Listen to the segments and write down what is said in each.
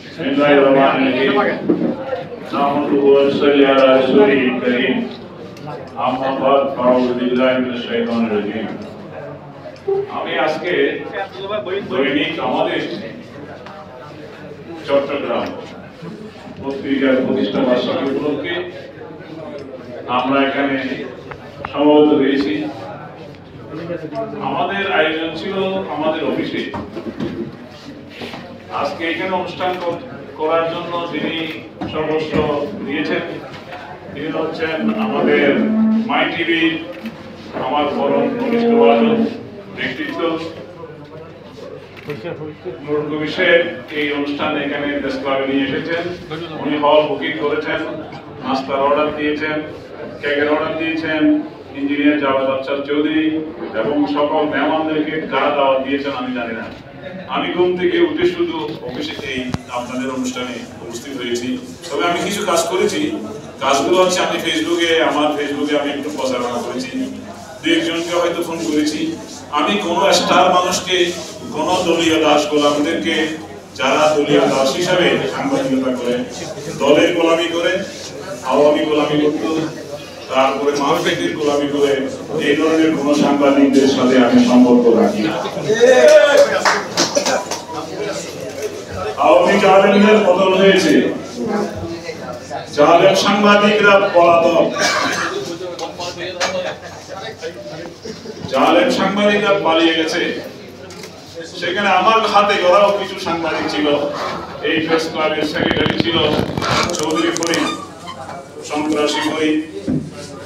बिस्मिल्लाहिर्रहमानिर्रहीम नहमदुहु व नसल्ली अला रसूलिल करीम अम्मा बाद फाऊज़ु बिल्लाहि मिनश शाइतानिर रजीम। আমি আজকে দৈনিক আমাদের চট্টগ্রাম পত্রিকার প্রতিষ্ঠা বার্ষিকী উপলক্ষে আমরা এখানে সমবেত হয়েছি। আমাদের আয়োজন ছিল আমাদের অফিসে। আজকে এখানে অনুষ্ঠান করার জন্য যিনি সদস্য দিয়েছেন তিনি হচ্ছেন আমাদের মাই টিভি আমার পরম ঘনিষ্ঠ ব্যক্তিত্ব নুরুল কবির সাহেব এই অনুষ্ঠানে এখানে প্রেস ক্লাবে নিয়ে এসেছেন। উনি হল বুকিং করেছেন, নাস্তার অর্ডার দিয়েছেন, কেকের অর্ডার দিয়েছেন। ইঞ্জিনিয়ার জাওয়াদ আফসার চৌধুরী এবং সকল মেহমানদেরকে কারা দাওয়াত দিয়েছেন আমি জানি না। আমি ঘুম থেকে উঠে শুধু অফিসে এই আপনাদের অনুষ্ঠানে উপস্থিত হয়েছি। তবে আমি কিছু কাজ করেছি। কাজগুলো হচ্ছে আমি আমার ফেসবুকে আমি একটু প্রচারণা করেছি, দু একজনকে হয়তো ফোন করেছি। আমি কোনো স্টার মানুষকে, কোনো দলীয় দাস গোলামদেরকে, যারা দলীয় দাস হিসাবে সাংবাদিকতা করে, দলের গোলামি করে, আওয়ামী গোলামি করত, তারপরে মাহফিলের গোলামি করে, এই ধরনের কোন সাংবাদিকদের সাথে আমি সম্পর্ক রাখি না। আওয়ামী জালেমদের পতন হয়েছে, জালেম সাংবাদিকরা পলাতক, জালেম সাংবাদিকরা পালিয়ে গেছে। সেখানে আমার হাতে গড়াও কিছু সাংবাদিক ছিল। এই প্রেস ক্লাবের সেক্রেটারি ছিল চৌধুরী ফরিদ, সন্ত্রাসী ফরিদ,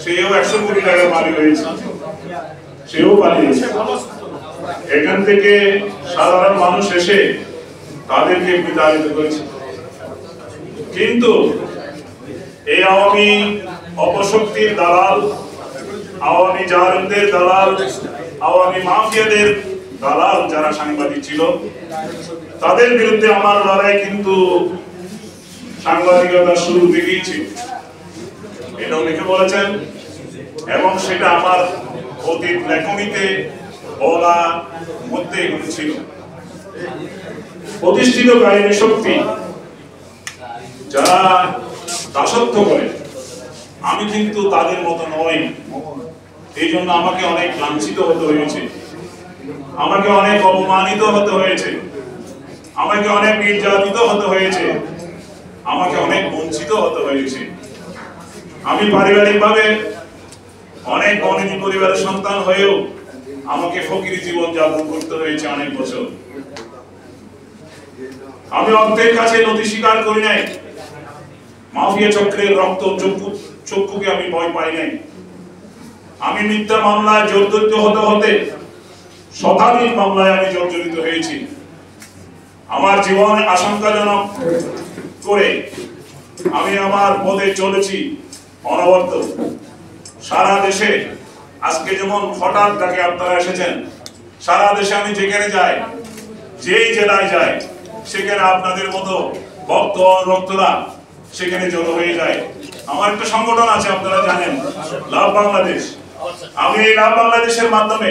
সেও 100 কোটি টাকার মালিক হয়েছে, সেও পালিয়েছে। এখান থেকে সাধারণ মানুষ এসে তাদেরকে বিতাড়িত করেছে। কিন্তু এই আওয়ামী অপশক্তির দালাল, আওয়ামী জালেমদের দালাল, আওয়ামী মাফিয়াদের দালাল যারা সাংবাদিক ছিল, তাদের বিরুদ্ধে আমার লড়াই কিন্তু সাংবাদিকতা শুরু থেকেই ছিল। এটা লিখে বলেছেন এবং সেটা আমার অতীত লেখনীতে বলা মধ্যে এগুলো ছিল। প্রতিষ্ঠিত কাহিনী শক্তি যারা দাসত্ব করে, আমি কিন্তু তাদের মতো নই। এই জন্য আমাকে অনেক লাঞ্ছিত হতে হয়েছে, আমাকে অনেক অপমানিত হতে হয়েছে, আমাকে অনেক নির্যাতিত হতে হয়েছে, আমাকে অনেক বঞ্চিত হতে হয়েছে। আমি পারিবারিকভাবে অনেক বনেদি পরিবারের সন্তান হয়েও আমাকে ফকিরি জীবন যাপন করতে হয়েছে অনেক বছর। আমি অর্থের কাছে নথি স্বীকার করি নাই, মাফিয়া চক্রের রক্ত চক্ষুকে আমি ভয় পাই নাই। আমি মিথ্যা মামলায় জর্জরিত হতে হতে শতাধিক মামলায় আমি জর্জরিত হয়েছি। আমার জীবন আশঙ্কাজনক করে আমি আমার পথে চলেছি অনবরত। সারা দেশে আজকে যেমন হঠাৎ ডাকে আপনারা এসেছেন, সারা দেশে আমি যেখানে যাই, যেই জেলায় যাই, সেখানে আপনাদের মতো ভক্ত রক্তরা সেখানে জড়ো হয়ে যায়। আমার একটা সংগঠন আছে, আপনারা জানেন, লাভ বাংলাদেশ। আমি এই লাভ বাংলাদেশের মাধ্যমে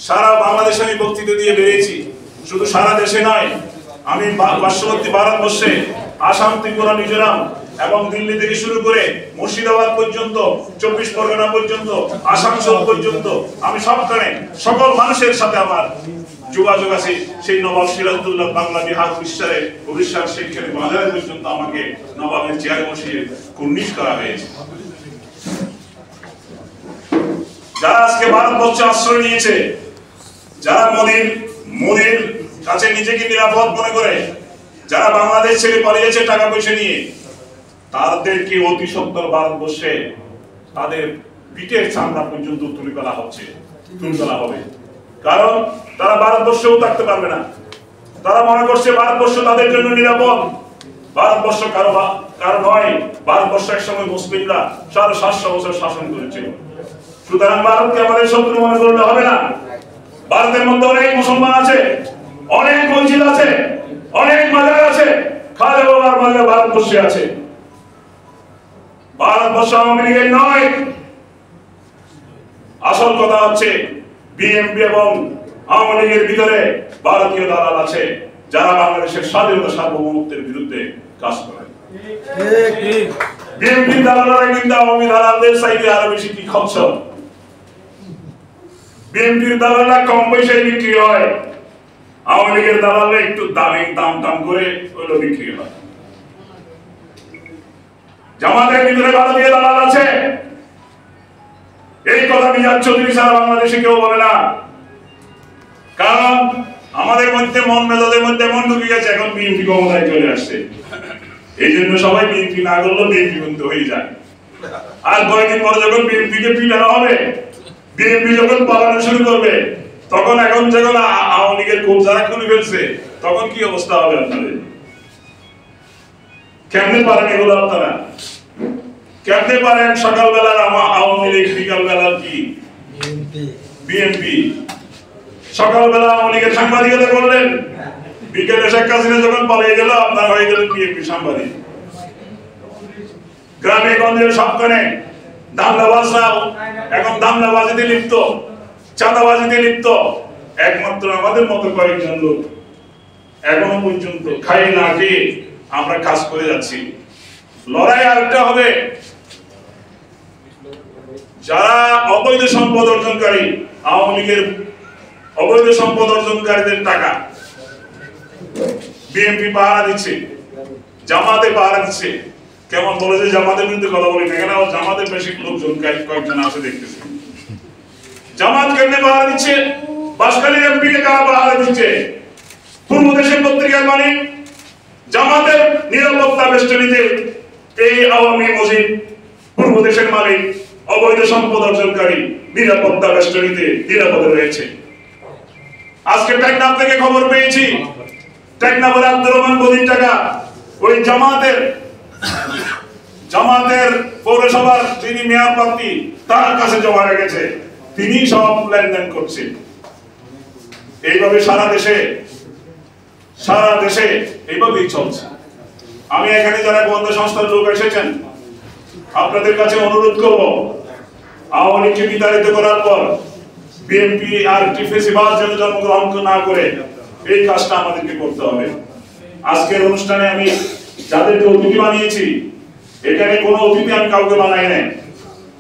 সারা বাংলাদেশে আমি বক্তৃতা দিয়ে বেরিয়েছি। শুধু সারা দেশে নয়, আমি পার্শ্ববর্তী ভারতবর্ষে আসাম, ত্রিপুরা, মিজোরাম এবং দিল্লি থেকে শুরু করে মুর্শিদাবাদ পর্যন্ত, 24 পরগনা পর্যন্ত, আসানসোল পর্যন্ত, আমি সবখানে সকল মানুষের সাথে আমার যোগাযোগ আছে। সেই নবাব সিরাজউদ্দৌলা বাংলা বিহার উড়িষ্যার সেইখানে বাজারে পর্যন্ত আমাকে নবাবের চেয়ারে বসিয়ে কুর্নিশ করা হয়েছে। যারা আজকে ভারতবর্ষে আশ্রয় নিয়েছে, যারা মোদির কাছে নিজেকে নিরাপদ মনে করে, যারা বাংলাদেশ ছেড়ে পালিয়েছে টাকা পয়সা নিয়ে, তাদেরকে অতি সত্বর ভারতবর্ষে তাদের পিঠের চামড়া পর্যন্ত তুলে ফেলা হবে। কারণ তারা ভারতবর্ষেও থাকতে পারবে না। তারা মনে করছে ভারতবর্ষ তাদের জন্য নিরাপদ। ভারতবর্ষ কারো নয়। ভারতবর্ষ একসময় মুসলিমরা 750 বছর শাসন করেছিল। সুতরাং ভারতকে আমাদের শত্রু মনে করলে হবে না। ভারতের মধ্যে অনেক মুসলমান আছে, অনেক মসজিদ আছে, অনেক মাজার আছে, খাজা বাবার মাজার ভারতবর্ষে আছে। ভারতবর্ষ আওয়ামী লীগের নয়। আসল কথা হচ্ছে বিএনপি এবং আওয়ামী লীগের ভিতরে ভারতীয় দালাল আছে। যারা বাংলাদেশের স্বাধীনতা সার্বভৌমত্বের বিরুদ্ধে কাজ করে। বিএনপি দালালরা কিন্তু আওয়ামী দালালদের চাইতে আরো বেশি কি খচ্চর। বিএনপির দালালরা কম পয়সায় বিক্রি হয়, আওয়ামী লীগের দালালরা একটু দাম করে ওইগুলো বিক্রি হয়। জামাতের ভিতরে ভারতীয় দালাল আছে, এই কথা মিজান চৌধুরী সারা বাংলাদেশে কেউ বলে না। কারণ আমাদের মধ্যে মন মেজাজের মধ্যে মন ঢুকে গেছে, এখন বিএনপি ক্ষমতায় চলে আসছে, এই জন্য সবাই বিএনপি না করলেও বিএনপি বন্ধ হয়ে যায়। আর কয়েকদিন পরে যখন বিএনপি কে পিটানো হবে, বিএনপি যখন পালানো শুরু করবে, তখন এখন যখন আওয়ামী লীগের খুব যারা খুলে ফেলছে, তখন কি অবস্থা হবে আপনাদের? কেমনে পারেন এগুলো আপনারা? কেমনে পারেন সকালবেলার আওয়ামী লীগ, বিকাল বেলার কি বিএনপি? সকালবেলা আওয়ামী লীগের সাংবাদিকতা করলেন, বিকেলে শেখ হাসিনা যখন পালিয়ে গেল আপনারা হয়ে গেলেন বিএনপি সাংবাদিক। গ্রামে গঞ্জে সবখানে দাঙ্গাবাজরাও এখন দাঙ্গাবাজিতে লিপ্ত, চাঁদাবাজিতে লিপ্ত। একমাত্র আমাদের মতো কয়েকজন লোক এখনো পর্যন্ত খাই না খেয়ে আমরা কাজ করে যাচ্ছি। লড়াই আরেকটা হবে, যারা অবৈধ সম্পদ অর্জনকারী, আওয়ামী লীগের অবৈধ সম্পদ অর্জনকারীদের টাকা বিএনপি পাহারা দিচ্ছে, জামাতে পাহারা দিচ্ছে। কেমন বলে যে জামাতের বিরুদ্ধে কথা বলি না, কেন জামাতের বেশি লোকজন কয়েকজন আছে দেখতেছি। জামাত কেমনে পাহারা দিচ্ছে? বাসখালী এমপি কে কারা পাহারা দিচ্ছে? পূর্ব দেশের পত্রিকার মালিক জামাতের নিরাপত্তা বেষ্টনীতে এই আওয়ামী মজিদ পূর্ব দেশের মালিক অবৈধ সম্পদ অর্জনকারী নিরাপত্তা বেষ্টনীতে নিরাপদে রয়েছে। আজকে টেকনাফ থেকে খবর পেয়েছি, টেকনাফের আব্দুর রহমান গদির টাকা ওই জামাতের পৌরসভার যিনি মেয়র প্রার্থী তার কাছে জমা রেখেছে, তিনি সব লেনদেন করছেন। এইভাবে সারা দেশে এইভাবেই চলছে। আমি এখানে যারা গোয়েন্দা সংস্থার লোক এসেছেন, আপনাদের কাছে অনুরোধ করব, আওয়ামী লীগকে বিতাড়িত করার পর বিএনপি আর টিফেসিবাদ যেন জন্মগ্রহণ না করে, এই কাজটা আমাদেরকে করতে হবে। আজকের অনুষ্ঠানে আমি যাদেরকে অতিথি বানিয়েছি, এখানে কোনো অতিথি আমি কাউকে বানাই নাই।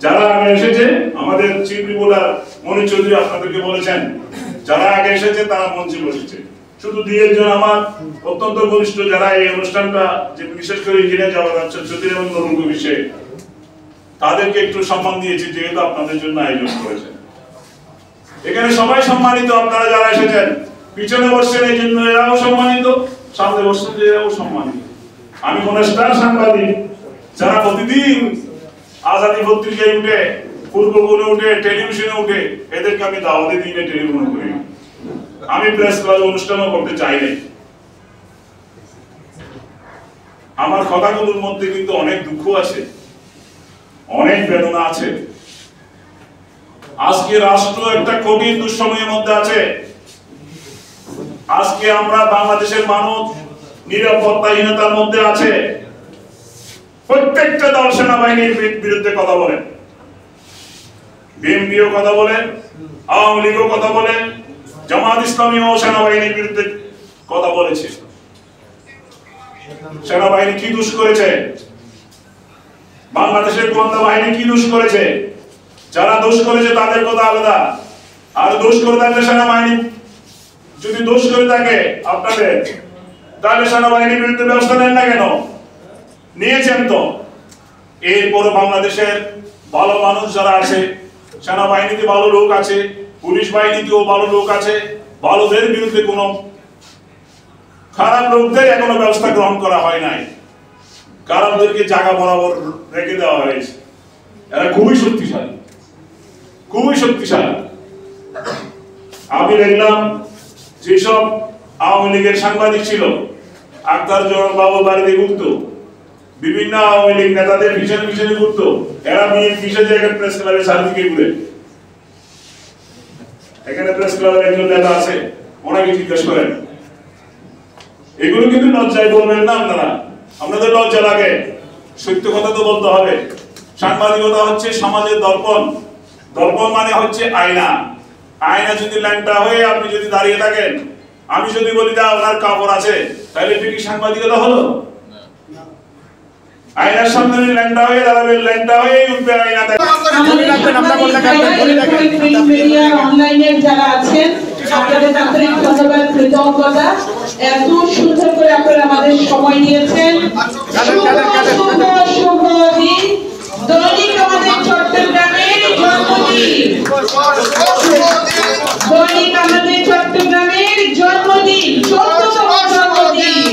যারা আগে এসেছে, আমাদের চিফ রিপোর্টার মনির চৌধুরী আপনাদেরকে বলেছেন, যারা আগে এসেছে তারা মঞ্চে বসেছে। শুধু দুই একজন আমার অত্যন্ত ঘনিষ্ঠ, যারা এই অনুষ্ঠানটা যে বিশেষ করে ইঞ্জিনিয়ার জওয়াহর চৌধুরী এবং নরুল কবির শেখ, তাদেরকে একটু সম্মান দিয়েছি, যেহেতু আপনাদের জন্য আয়োজন করেছেন। এখানে সবাই সম্মানিত, আপনারা যারা এসেছেন। পিছনে বসছেন এই জন্য এরাও সম্মানিত, সামনে বসছেন এরাও সম্মানিত। আমি কোন স্টার সাংবাদিক যারা প্রতিদিন আজাদী পত্রিকায় উঠে, পূর্ববনে উঠে, টেলিভিশনে উঠে, এদেরকে আমি দাওয়াতে দিই না, টেলিফোন করি না। আমি প্রেস ক্লাবে অনুষ্ঠানও করতে চাই না। আমার কথাগুলোর মধ্যে কিন্তু অনেক দুঃখ আছে, অনেক বেদনা আছে। আজকে রাষ্ট্র একটা কঠিন দুঃসময়ের মধ্যে আছে। আজকে আমরা বাংলাদেশের মানুষ নিরাপত্তাহীনতার মধ্যে আছে। প্রত্যেকটা দল সেনাবাহিনীর বিরুদ্ধে কথা বলেন, বিএনপিও কথা বলেন, আওয়ামী লীগও কথা বলেন, জামাত ইসলামীও সেনাবাহিনীর বিরুদ্ধে কথা বলেছে। সেনাবাহিনী কি দোষ করেছে? বাংলাদেশের গোয়েন্দা বাহিনী কি দোষ করেছে? যারা দোষ করেছে তাদের কথা আলাদা, আর দোষ করে থাকলে সেনাবাহিনী যদি দোষ করে থাকে আপনাদের, তাহলে সেনাবাহিনীর বিরুদ্ধে ব্যবস্থা নেন না কেন? নিয়েছেন তো। এরপরে বাংলাদেশের ভালো মানুষ যারা আছে, সেনাবাহিনীতে ভালো লোক আছে, পুলিশ বাহিনীতেও ভালো লোক আছে, ভালোদের বিরুদ্ধে কোনো খারাপ লোকদের এখনো ব্যবস্থা গ্রহণ করা হয় নাই। খারাপদেরকে জায়গা বরাবর রেখে দেওয়া হয়েছে। এরা খুবই শক্তিশালী, খুবই শক্তিশালী। আমি দেখলাম যেসব আওয়ামী লীগের সাংবাদিক ছিল, আক্তার জোহর বাবুর বাড়িতে ঘুরতো, বিভিন্ন আওয়ামী লীগ নেতাদের পিছনে পিছনে ঘুরতো, এরা পিছনে জায়গায় প্রেস ক্লাবের চারদিকে ঘুরে। এখানে প্রেস ক্লাবের একজন নেতা আছে, ওনাকে জিজ্ঞেস করেন। এগুলো কিন্তু লজ্জায় বলবেন না আপনারা, আপনাদের লজ্জা লাগে। সত্য কথা তো বলতে হবে। সাংবাদিকতা হচ্ছে সমাজের দর্পণ। দর্পণ মানে হচ্ছে আয়না। আয়না যদি ল্যাংটা হয়ে আপনি যদি দাঁড়িয়ে থাকেন, আমি যদি বলি দা ওনার কাপড় আছে তাহলে এটা কি সাংবাদিকতা হলো? আয়নার সামনে ল্যাংটা হয়ে দাঁড়াবে, ল্যাংটা হয়ে উঠবে আয়না দেখে। অনলাইনে যারা আছেন আপনাদের আন্তরিক ধন্যবাদ, কৃতজ্ঞতা। এত সুন্দর করে আপনারা আমাদের সময় দিয়েছেন। শুভ দিন। দৈনিক আমাদের চট্টগ্রামের জন্মদিন, দৈনিক আমাদের চট্টগ্রামের জন্মদিন, 14তম জন্মদিন,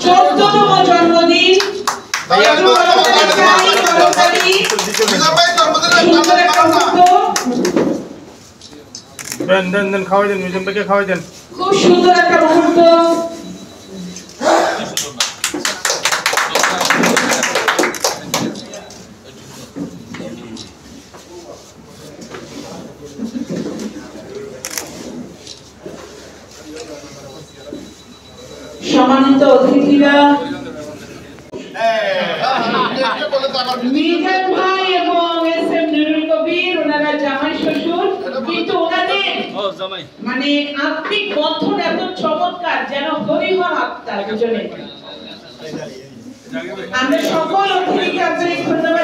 14তম জন্মদিন। খাওয়াই দেন, মিউজিয়াম থেকে খাওয়াই দেন। খুব সুন্দর একটা মুহূর্ত। সম্মানিত অতিথিরা, মিজান ভাই এবং এস এম নুরুল কবির ওনারা জামাই শ্বশুর, কিন্তু ওনাদের মানে আত্মিক বন্ধন এত চমৎকার, যেন হরিহর আত্মা দুজনে। আমরা সকল অতিথিকে আন্তরিক ধন্যবাদ।